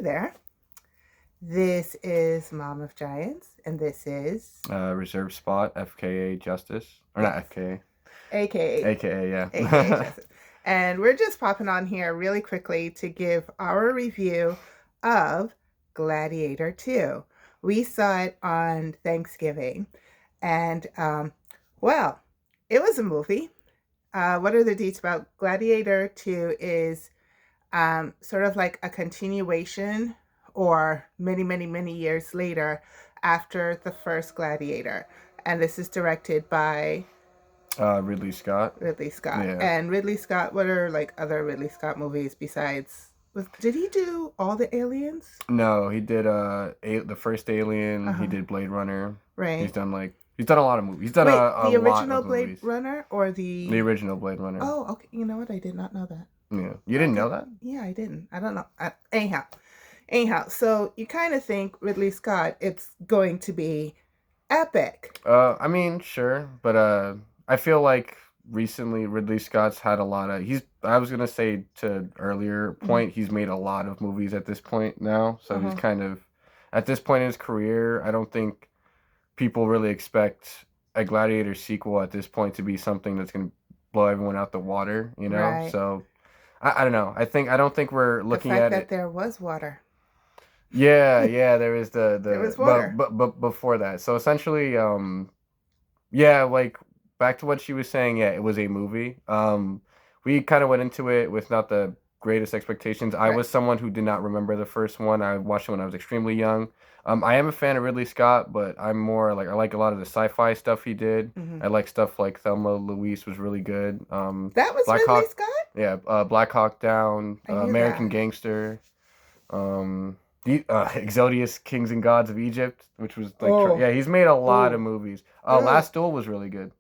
there. This is Mom of Giants, and this is Reserve spot, FKA Justice. Or not yes, FKA. aka AKA, aka yeah. Justice. And we're just popping on here really quickly to give our review of Gladiator 2. We saw it on Thanksgiving, and well, it was a movie. What are the deets about Gladiator 2 is sort of like a continuation or many, many, many years later after the first Gladiator. And this is directed by Ridley Scott. Ridley Scott. Yeah. And Ridley Scott, what are like other Ridley Scott movies besides? Did he do all the aliens? No, he did the first Alien. He Uh-huh. did Blade Runner. Right. He's done a lot of movies. He's done Wait, a the lot original of Blade movies. Runner or The original Blade Runner. Oh, okay. You know what? I did not know that. Yeah. You didn't know that? Yeah, I didn't. I don't know. Anyhow, so you kind of think Ridley Scott, it's going to be epic. I mean, sure, but I feel like recently Ridley Scott's had a lot of I was gonna say to earlier point, he's made a lot of movies at this point now, so he's kind of at this point in his career, I don't think people really expect a Gladiator sequel at this point to be something that's gonna blow everyone out the water, you know? Right. So I don't know. I don't think we're looking the fact at that it. there was water. Yeah, there is There was water. but before that. So essentially, yeah, like back to what she was saying, yeah, it was a movie. We kind of went into it with not the greatest expectations. I Right. was someone who did not remember the first one. I watched it when I was extremely young. I am a fan of Ridley Scott, but I'm more like I like a lot of the sci-fi stuff he did. I like stuff like Thelma Louise was really good. That was Black Ridley Hawk, Scott? yeah, Black Hawk Down, I knew American that. Gangster. Exodius, Kings and Gods of Egypt, which was like, yeah, he's made a lot of movies. Last Duel was really good.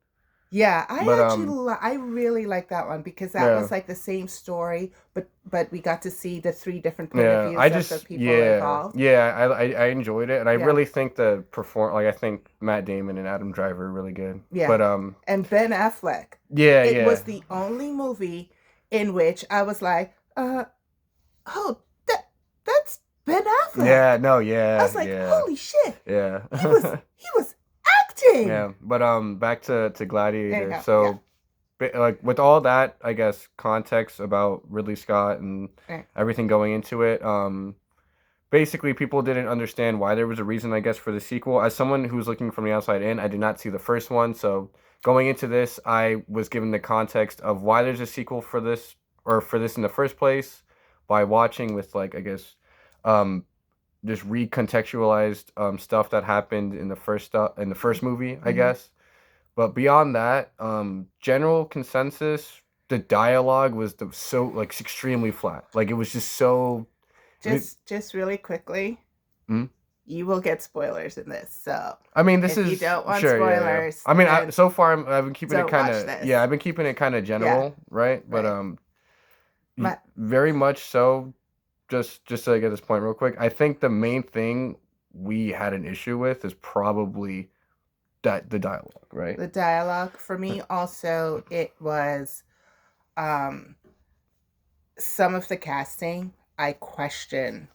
Yeah, But I really like that one because that was like the same story, but we got to see the three different point of views of the people involved. I enjoyed it, and I Yeah. really think I think Matt Damon and Adam Driver are really good. Yeah. But And Ben Affleck. yeah, It was the only movie in which I was like, oh, that's Ben Affleck. Yeah, no, yeah. I was like, holy shit. Yeah. He was acting. Yeah, but back to Gladiator. Yeah, So like with all that, I guess context about Ridley Scott and everything going into it, basically people didn't understand why there was a reason, I guess, for the sequel. As someone who's looking from the outside in, I did not see the first one, so going into this, I was given the context of why there's a sequel for this in the first place by watching with like I guess just recontextualized stuff that happened in the first movie, I guess. But beyond that, general consensus, the dialogue was so like extremely flat. Like it was just so. Just really quickly. You will get spoilers in this, so I mean, if you don't want spoilers. Yeah. I mean, so far I've been keeping it kind of I've been keeping it kind of general, right? But very much so. Just to get this point real quick, I think the main thing we had an issue with is probably the dialogue, right? The dialogue for me also it was some of the casting I question.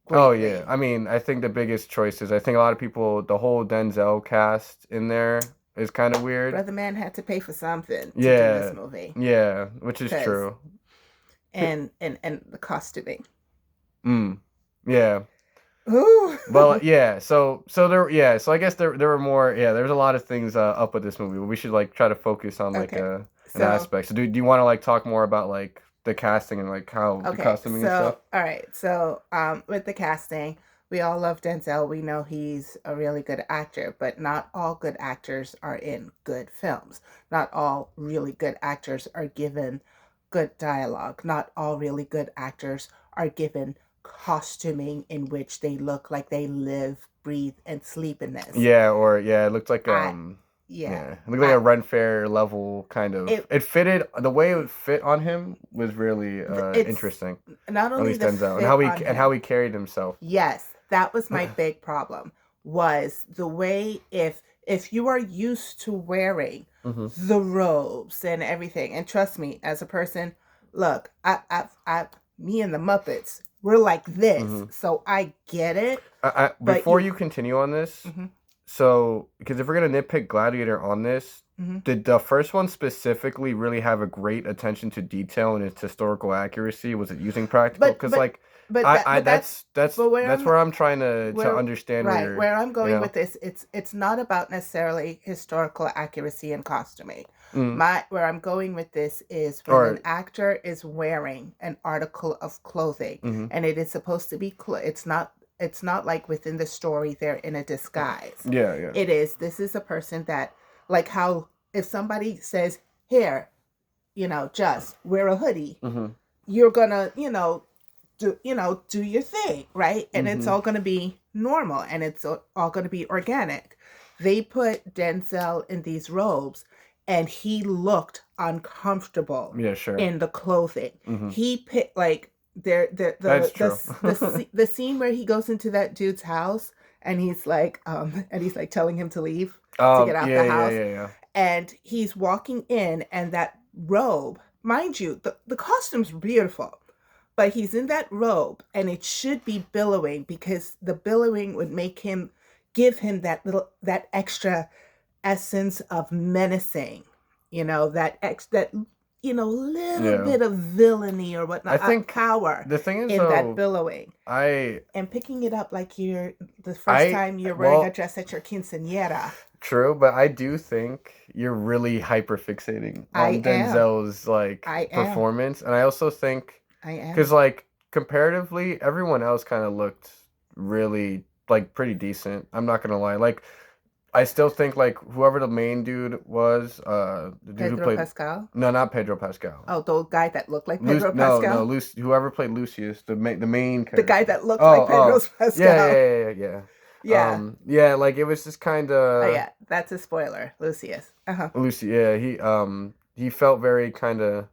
Greatly. Oh yeah, I mean, I think the biggest choice is I think a lot of people the whole Denzel cast in there is kind of weird. But the man had to pay for something to do this movie. Yeah, which is true. And the costuming. Yeah. Ooh. Well, yeah. So I guess there were more. Yeah, there's a lot of things up with this movie, but we should like try to focus on like an aspect. So do you want to like talk more about like the casting and like how the costuming and stuff? All right. So with the casting, we all love Denzel. We know he's a really good actor, but not all good actors are in good films. Not all really good actors are given good dialogue. Not all really good actors are given costuming in which they look like they live, breathe, and sleep in this. Yeah, or it looked like it looked like a Ren Fair level kind of. It fitted the way it would fit on him was really interesting. Not only at least Denzel and how he carried himself. Yes, that was my big problem. Was the way if you are used to wearing the robes and everything, and trust me, as a person, look, me and the Muppets we're like this, Mm-hmm. so I get it. But Before you, you continue on this, mm-hmm, so because if we're gonna nitpick Gladiator on this, mm-hmm. did the first one specifically really have a great attention to detail and its historical accuracy? Was it using practical? but Because but like, but that but that's that's but where that's I'm where I'm trying to where understand where right you're, where I'm you going know, with this, it's not about necessarily historical accuracy and costuming. mm, My Where I'm going with this is when an or actor is wearing an article of clothing, mm-hmm. and it is supposed to be it's not like within the story they're in a disguise. Yeah, yeah, This is a person that, like, how if somebody says, here, just wear a hoodie, mm-hmm. you're gonna, do your thing, right? And it's Mm-hmm. all gonna be normal, and it's all gonna be organic. They put Denzel in these robes, and he looked uncomfortable Yeah, sure. in the clothing. Mm-hmm. He picked, like, there That's true. the scene where he goes into that dude's house, and he's like telling him to leave, to get out Yeah, the yeah, house, yeah, yeah. and he's walking in, and that robe, mind you, the costume's beautiful, but he's in that robe, and it should be billowing, because the billowing would give him that extra essence of menacing, that little Yeah. bit of villainy or I whatnot, think power the thing is in that though, billowing, I and picking it up like you're the first I time you're wearing a well, dress at your quinceañera. true, but I do think you're really hyper fixating I on am. Denzel's like I am. performance, and I also think I because am. like comparatively, everyone else kind of looked really like pretty decent. I'm not gonna lie. Like I still think like whoever the main dude was, the dude who Pedro played, Pascal. no, not Pedro Pascal. Oh, the guy that looked like Luce, Pedro no, no, Pascal. Luce, whoever played Lucius, the main The guy character. that looked like Oh, Pedro oh, yeah, yeah, Pascal. yeah, yeah, yeah. Yeah. Yeah, like it was just kind Oh of yeah, that's a spoiler. Lucius. Uh-huh. Lucy. Yeah, he felt very kind of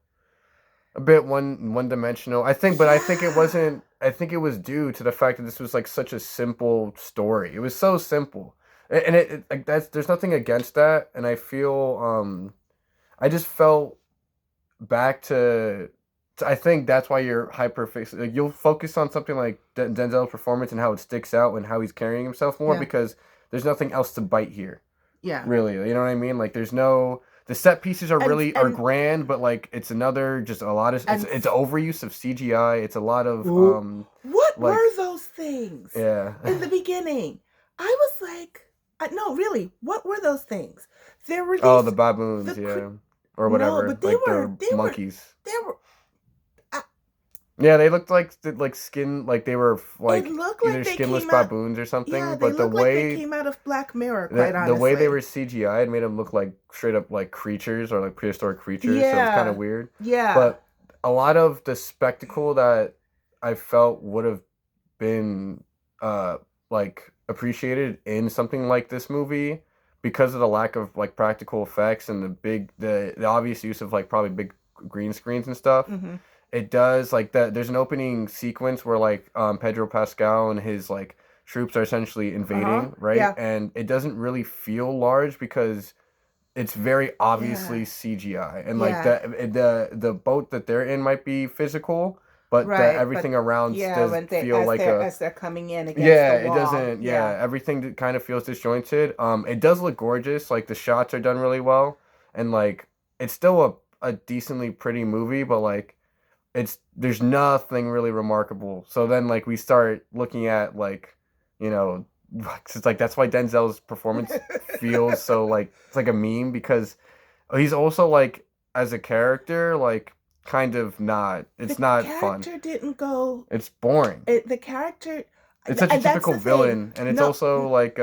a bit one dimensional. I think, but I think it Yeah. wasn't. I think it was due to the fact that this was like such a simple story. It was so simple, and like that's there's nothing against that. And I feel I just felt back to I think that's why you're hyper fixed. Like, you'll focus on something like Denzel's performance and how it sticks out and how he's carrying himself more Yeah. because there's nothing else to bite here. Yeah. Really, you know what I mean? Like there's no the set pieces are And really are and grand, but like it's another just a lot of and it's overuse of CGI. It's a lot of Ooh, what like were those things yeah. in the beginning? I was like, no, really, what were those things? There were Oh, the these baboons, the yeah, or no, whatever. but Like they're monkeys. they were. Uh, Yeah, they looked like skin, like they were it like looked either like they skinless came out. baboons or Yeah, something. they But looked like they came out of Black Mirror. Quite the way they were honestly. CGI made them look like straight up like creatures or like prehistoric creatures. So it was kind of Yeah, weird. yeah, But a lot of the spectacle that I felt would have been uh like appreciated in something like this movie because of the lack of like practical effects and the obvious use of like probably big green screens and stuff. hmm It does like that. There's an opening sequence where like Pedro Pascal and his like troops are essentially uh-huh, invading, right? yeah, And it doesn't really feel large because it's very yeah, obviously CGI, and like yeah. the boat that they're in might be physical, but the Right, but everything around yeah, does when they feel like a as they're coming in against yeah. the It wall. doesn't Yeah, yeah. Everything kind of feels disjointed. It does look gorgeous. Like the shots are done really well, and like it's still a decently pretty movie, but like there's nothing really remarkable. So then like we start looking at like, you know, it's like that's why Denzel's performance feels so like it's like a meme because he's also like as a character like kind of not it's the not fun. character didn't go. It's boring. The character, It's such a and that's typical the thing. villain and it's No, also like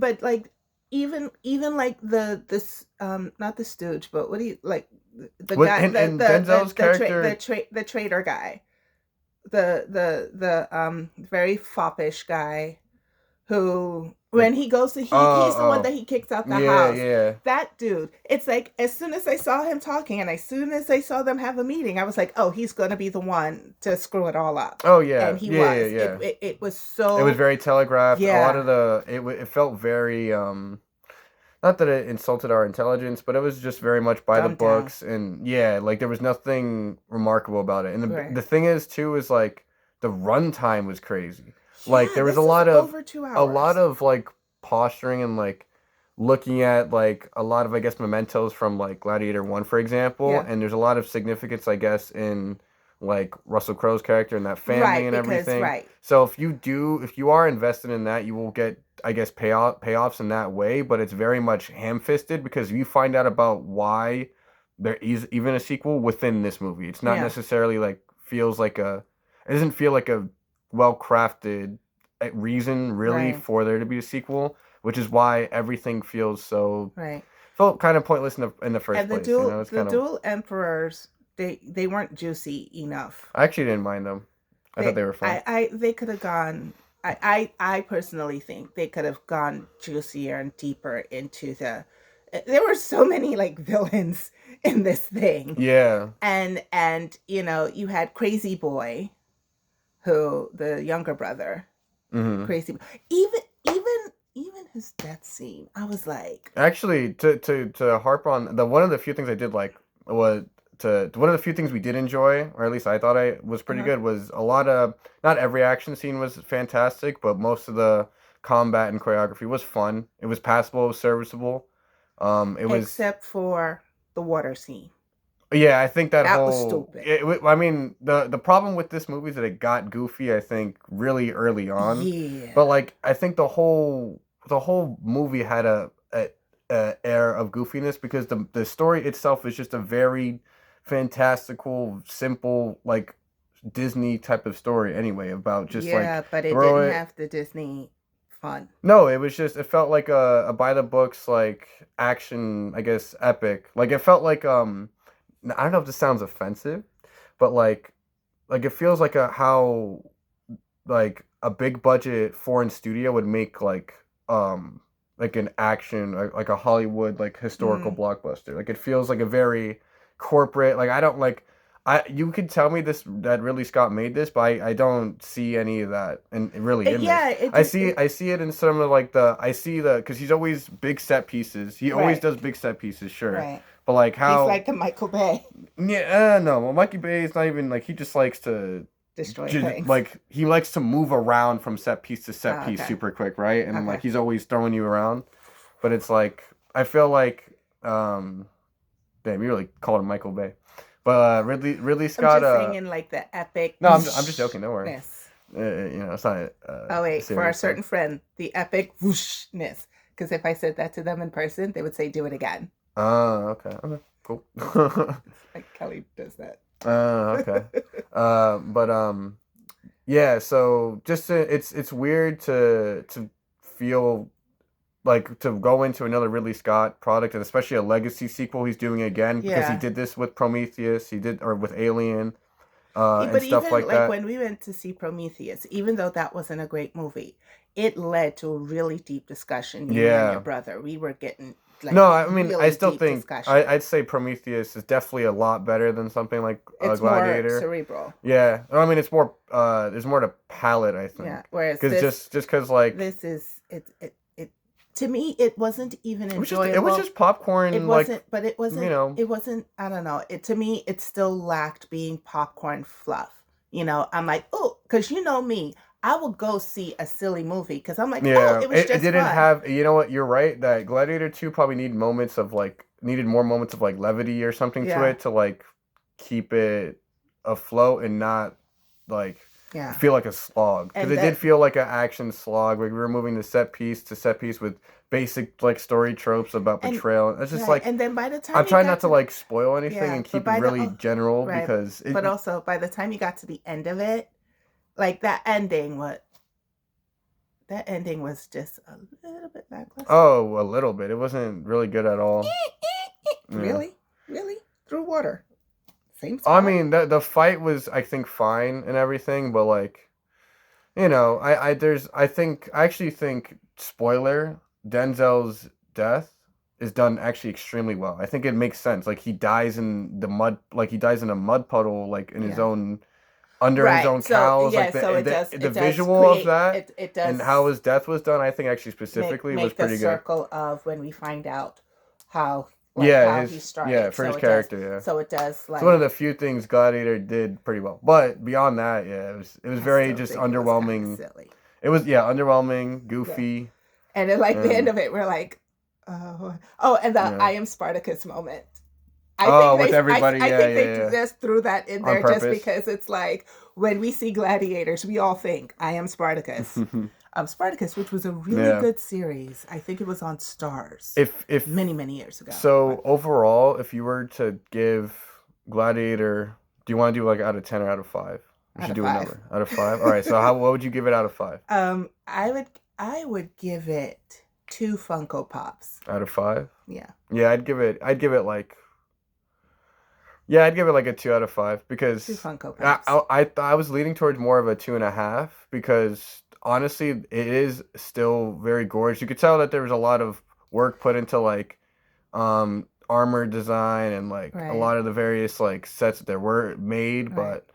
but like, even like this, not the Stooge, but what do you like, the with guy, and Denzel's character the trader guy, the very foppish guy, who, the when he goes to, he's the one oh that he kicks out the yeah house. yeah That dude, it's like, as soon as I saw him talking, and as soon as I saw them have a meeting, I was like, oh, he's gonna be the one to screw it all up. oh And yeah he yeah yeah was. yeah. It was It was so. very telegraphed. A lot Yeah, of it felt very not that it insulted our intelligence, but it was just very much by the dumbed down. books and yeah, like there was nothing remarkable about it. And Right. the thing is too is like the runtime was crazy. Like Yeah, there was this is over two a lot hours. of like posturing and like looking at like a lot of I guess mementos from like Gladiator 1 for example, Yeah. and there's a lot of significance I guess in like Russell Crowe's character and that family Right, and because everything. right. So if you are invested in that, you will get I guess payoffs in that way, but it's very much ham-fisted because you find out about why there is even a sequel within this movie. It's not Yeah. necessarily like feels like a it doesn't feel like a well-crafted reason really Right. for there to be a sequel, which is why everything feels so Right. felt kind of pointless in the first And place. You know, it's the kind of dual emperors, they weren't juicy enough. I actually didn't mind them. I thought they were fun. They could have gone. I personally think they could have gone juicier and deeper into the. There were so many like villains in this thing, Yeah. and you know you had Crazy Boy, who the younger brother, Hmm. Crazy, even even even his death scene. I was like, Actually, to harp on the one of the few things I did like was to one of the few things we did enjoy, or at least I thought I was pretty uh-huh. good, was a lot of not every action scene was fantastic, but most of the combat and choreography was fun. It was passable, it was serviceable. It was Except for the water scene. yeah, I think that That was whole stupid. I mean the problem with this movie is that it got goofy, I think, really early on. But Yeah. like I think the whole movie had a air of goofiness because the story itself is just a very fantastical, simple like Disney type of story anyway about just like Yeah, but it throw didn't it. have the Disney fun. No, it was just it felt like a by the books like action, I guess, epic. Like it felt like I don't know if this sounds offensive, but like it feels like a how like a big budget foreign studio would make like an action like a Hollywood like historical Mm. blockbuster. Like it feels like a very corporate like I don't like I you could tell me this that Ridley Scott made this, but I don't see any of that and really in this. Yeah, it just it I see it in some of like the I see the because he's always big set pieces. He always right, does big set pieces, sure. right. But like He's how like the Michael Bay, yeah, no. Well, Mikey Bay is not even like he just likes to destroy things. like he likes to move around from set piece to set Oh, piece okay, super quick, right? And like okay. he's always throwing you around. But it's like I feel like um damn, you really called him Michael Bay. But Ridley I'm Scott just saying in like the epic no, I'm just joking, don't worry. whooshness. You know, it's not Oh wait, for a serious thing. certain friend, the epic whooshness. Because if I said that to them in person, they would say, "Do it again." Okay. Okay. Cool. Like Kelly does that. Okay. But yeah, so just it's weird to feel like to go into another Ridley Scott product and especially a legacy sequel he's doing again because he Yeah. did this with Prometheus, he did or with Alien, and But stuff even like like that. when we went to see Prometheus, even though that wasn't a great movie, it led to a really deep discussion. You, me, and your Yeah. brother, we were getting like No, I mean I really still deep think discussion. I'd say Prometheus is definitely a lot better than something like It's more Gladiator. cerebral. Yeah. I mean it's more there's more to palette, I Yeah. think. Whereas Cuz just cuz like this is it. To me, it wasn't even it was enjoyable. just popcorn like, But you know. it wasn't, I don't know. It to me, it still lacked being popcorn fluff. You know, I'm like, oh, because you know me, I will go see a silly movie because I'm like, oh, Yeah, it was it just didn't fun. have. You know what? You're right. That Gladiator 2 probably needed more moments of like levity or something to Yeah, it to like keep it afloat and not like yeah. feel like a slog because And it did that, feel like an action slog. Like we were moving the set piece to set piece with basic like story tropes about and betrayal. It's just right. like And then by the I'm time you trying not got to to the, like spoil anything yeah, and but keep it by the, really general right. because it. But also by the time you got to the end of it, like that ending was just a little bit lackluster. Oh, a little bit. It wasn't really good at all. Yeah. Really? Really? Through water. Same I spot? mean, the fight was, I think, fine and everything, but like, you know, I actually think, spoiler, Denzel's death is done actually extremely well. I think it makes sense. Like he dies in the mud, like he dies in a mud puddle, like in his Yeah. own, under his Right. own So cows, yeah, like so the it does visual of create that it and how does his death was done, I think actually specifically was make the pretty good. circle of when we find out how like how he started. for his So it does. character, yeah. So it does It's one of like. the few things Gladiator did pretty well. But beyond that, yeah, it was I very still just think it was kind of underwhelming. silly. It was underwhelming, Yeah. goofy. And then like the end of it, we're like, oh, and the Yeah. I am Spartacus moment. Oh, with everybody, I think they yeah. just threw that in On there just purpose. because it's like when we see Gladiators, we all think I am Spartacus. Spartacus, which was a really Yeah. good series. I think it was on Stars If many years ago. So overall, if you were to give Gladiator, do you want to do like out of 10 or out of 5? We Out should of do a 5. number. Out of 5. All right. So what would you give it out of 5? I would give it 2 Funko Pops. Out of 5? Yeah. Yeah, I'd give it like I'd give it like a 2 out of 5 because 2 Funko Pops. I was leaning towards more of a 2.5 because honestly, it is still very gorgeous. You could tell that there was a lot of work put into like armor design and like a lot of the various like sets that were made, but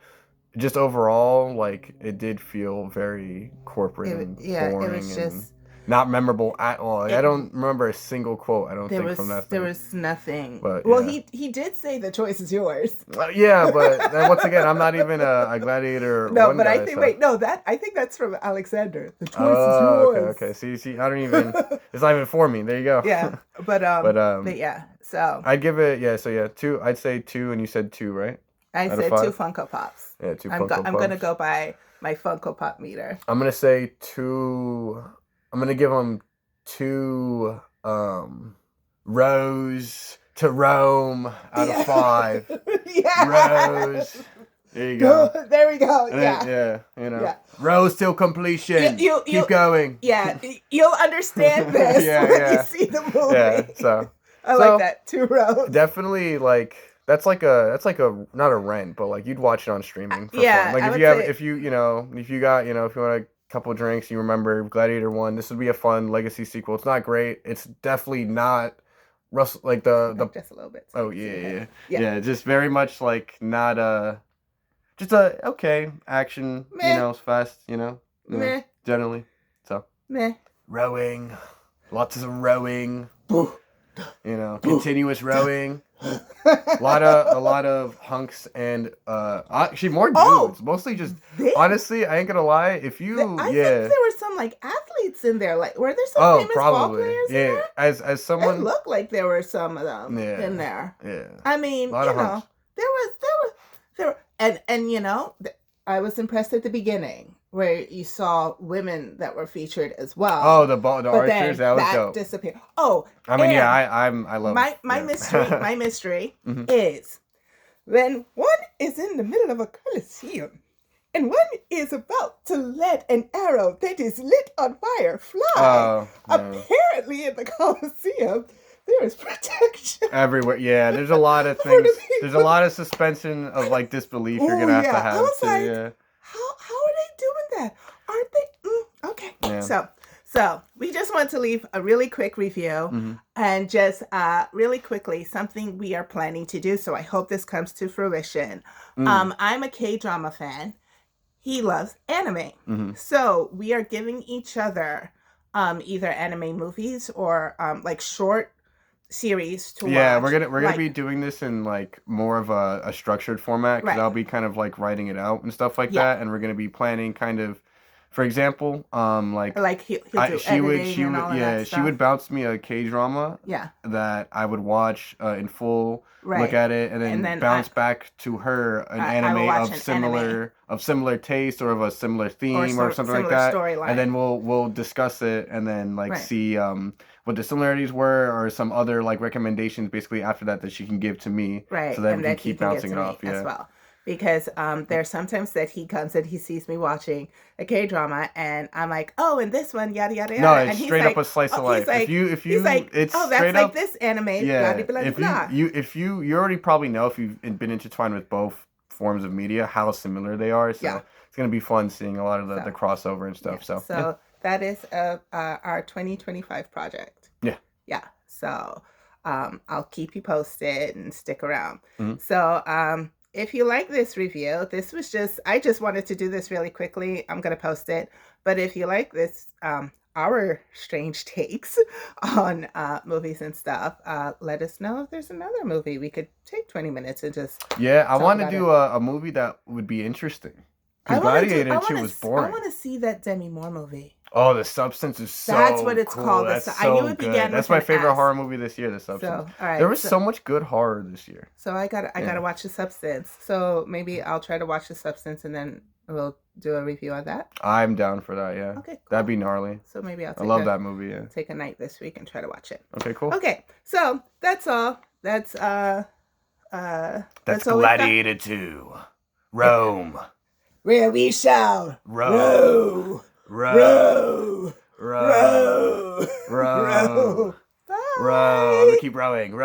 just overall, like it did feel very corporate and boring, it was just and not memorable at all. Like, I don't remember a single quote. I don't think from that. There was nothing. But well, he did say the choice is yours. Yeah, but once again, I'm not even a Gladiator. No, but I think I think that's from Alexander. The choice is yours. Okay. See, I don't even. It's not even for me. There you go. Yeah, but yeah. So I'd give it 2. I'd say 2, and you said 2, right? I said 2 Funko Pops. Yeah, 2 Funko Pops. I'm gonna go by my Funko Pop meter. I'm gonna say 2. I'm gonna give them 2 Rose to Rome out of 5. Yeah. Rose. There you go. There we go. Yeah. Rose till completion. Keep going. Yeah. You'll understand this when you see the movie. Yeah. So I like that. 2 Rose. Definitely like that's like a not a rent, but like you'd watch it on streaming for fun. Like if you got if you want a couple drinks, you remember Gladiator 1, this would be a fun legacy sequel. It's not great. It's definitely not Russell like the just a little bit. Oh yeah. Just very much like not just a okay action, it's fast, Meh. Generally. So Meh. Rowing. Lots of rowing. Continuous rowing. a lot of hunks and actually more dudes. Mostly just honestly, I ain't gonna lie. If you I think there were some like athletes in there. Like were there some famous ball players in there? As someone it looked like there were some of them in there. Yeah. I mean, there were and I was impressed at the beginning where you saw women that were featured as well. Oh, the archers, that was dope. Disappeared. Oh, I mean, I love my mystery. My mystery is when one is in the middle of a coliseum and one is about to let an arrow that is lit on fire fly. Apparently, in the coliseum, there is protection everywhere. Yeah, there's a lot of things. There's a lot of suspension of like disbelief you're gonna have to have. I was like, how are they doing that? Aren't they? Okay. Yeah. So we just want to leave a really quick review and just really quickly something we are planning to do. So I hope this comes to fruition. I'm a K-drama fan. He loves anime. So we are giving each other either anime movies or like short series to watch. Yeah, we're gonna be doing this in like more of a structured format because I'll be kind of like writing it out and stuff like that, and we're gonna be planning kind of, for example, like he'll do she would bounce me a K-drama that I would watch in full, look at it, and then bounce back to her an anime of similar taste or of a similar theme or something like that, and then we'll discuss it and then see what the similarities were or some other like recommendations basically after that she can give to me, so that we can keep bouncing it off as well. Because there's sometimes that he comes and he sees me watching a K-drama and I'm like, oh, and this one, yada yada yada. No, it's straight up a slice of life. If you, he's like, it's oh, that's like this anime. Yeah. Blah, if you already probably know if you've been intertwined with both forms of media how similar they are. So it's gonna be fun seeing a lot of the crossover and stuff. So that is our 2025 project. Yeah. So I'll keep you posted and stick around. So if you like this review, I just wanted to do this really quickly. I'm going to post it. But if you like this our strange takes on movies and stuff. Let us know if there's another movie we could take 20 minutes and just Yeah, I talk want to about it. do a movie that would be interesting. Because Gladiator 2 was boring. I want to see that Demi Moore movie. Oh, The Substance is so That's what it's cool. called. That's I knew so it good. began That's with my an favorite S. horror movie this year, The Substance. So, all right. There was so much good horror this year. So I gotta watch The Substance. So maybe I'll try to watch The Substance and then we'll do a review on that. I'm down for that, yeah. Okay, cool. That'd be gnarly. So maybe I love that movie, yeah. Take a night this week and try to watch it. Okay, cool. Okay, so that's all. That's Gladiator 2. Rome. Where we shall row. Row. I'm gonna keep rowing.